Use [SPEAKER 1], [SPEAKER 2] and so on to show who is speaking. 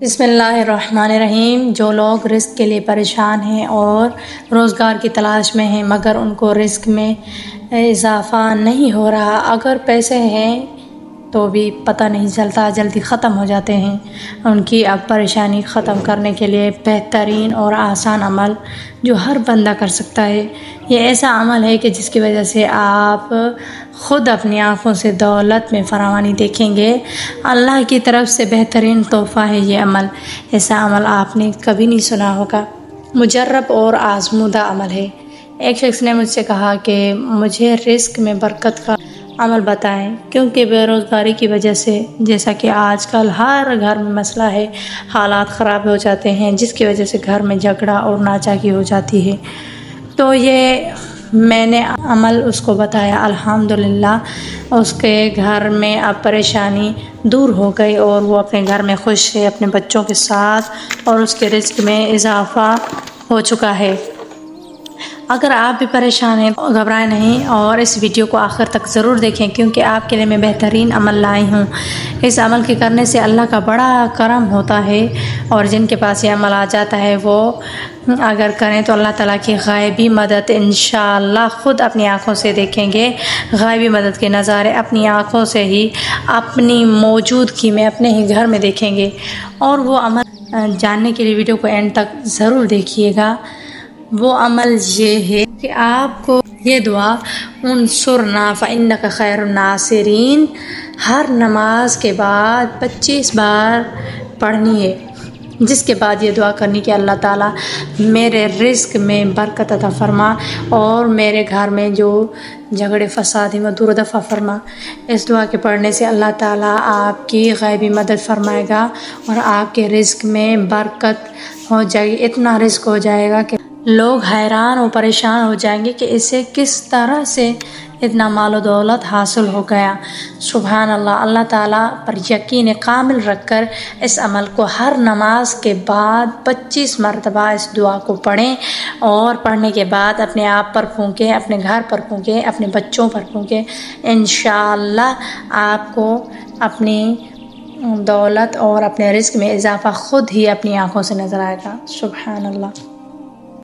[SPEAKER 1] بسم اللہ الرحمن الرحیم۔ جو لوگ رزق کے لیے پریشان ہیں اور روزگار کی تلاش میں ہیں مگر ان کو رزق میں اضافہ نہیں ہو رہا، اگر پیسے ہیں تو بھی پتہ نہیں چلتا، جلدی ختم ہو جاتے ہیں، ان کی اب پریشانی ختم کرنے کے لیے بہترین اور آسان عمل جو ہر بندہ کر سکتا ہے، یہ ایسا عمل ہے کہ جس کی وجہ سے آپ خود اپنی آنکھوں سے دولت میں فراوانی دیکھیں گے۔ اللہ کی طرف سے بہترین تحفہ ہے یہ عمل۔ ایسا عمل آپ نے کبھی نہیں سنا ہوگا، مجرب اور آزمودہ عمل ہے۔ ایک شخص نے مجھ سے کہا کہ مجھے رزق میں برکت کا عمل بتائیں، کیونکہ بے روزگاری کی وجہ سے، جیسا کہ آج کل ہر گھر میں مسئلہ ہے، حالات خراب ہو جاتے ہیں جس کی وجہ سے گھر میں جھگڑا اور ناچاکی ہو جاتی ہے۔ تو یہ میں نے عمل اس کو بتایا، الحمدللہ اس کے گھر میں اب پریشانی دور ہو گئی اور وہ اپنے گھر میں خوش ہے، اپنے بچوں کے ساتھ، اور اس کے رزق میں اضافہ ہو چکا ہے۔ اگر آپ بھی پریشان ہیں تو گھبرائیں نہیں اور اس ویڈیو کو آخر تک ضرور دیکھیں، کیونکہ آپ کے لیے میں بہترین عمل لائی ہوں۔ اس عمل کے کرنے سے اللہ کا بڑا کرم ہوتا ہے، اور جن کے پاس یہ عمل آ جاتا ہے وہ اگر کریں تو اللہ تعالیٰ کی غیبی مدد انشاءاللہ خود اپنی آنکھوں سے دیکھیں گے۔ غیبی مدد کے نظارے اپنی آنکھوں سے ہی، اپنی موجودگی میں، اپنے ہی گھر میں دیکھیں گے۔ اور وہ عمل جاننے کے لیے ویڈیو کو اینڈ تک ضرور دیکھیے گا۔ وہ عمل یہ ہے کہ آپ کو یہ دعا انصرنا فإنک خیر الناصرین ہر نماز کے بعد 25 بار پڑھنی ہے، جس کے بعد یہ دعا کرنی کہ اللہ تعالیٰ میرے رزق میں برکت عطا فرما اور میرے گھر میں جو جھگڑے فساد ہیں وہ دور دفع فرما۔ اس دعا کے پڑھنے سے اللہ تعالیٰ آپ کی غیبی مدد فرمائے گا اور آپ کے رزق میں برکت ہو جائے گی، اتنا رزق ہو جائے گا کہ لوگ حیران اور پریشان ہو جائیں گے کہ اسے کس طرح سے اتنا مال و دولت حاصل ہو گیا۔ سبحان اللہ۔ اللہ تعالیٰ پر یقین کامل رکھ کر اس عمل کو ہر نماز کے بعد 25 مرتبہ اس دعا کو پڑھیں، اور پڑھنے کے بعد اپنے آپ پر پھونکیں، اپنے گھر پر پھونکیں، اپنے بچوں پر پھونکیں۔ انشاءاللہ آپ کو اپنی دولت اور اپنے رزق میں اضافہ خود ہی اپنی آنکھوں سے نظر آئے گا۔ سبحان اللہ۔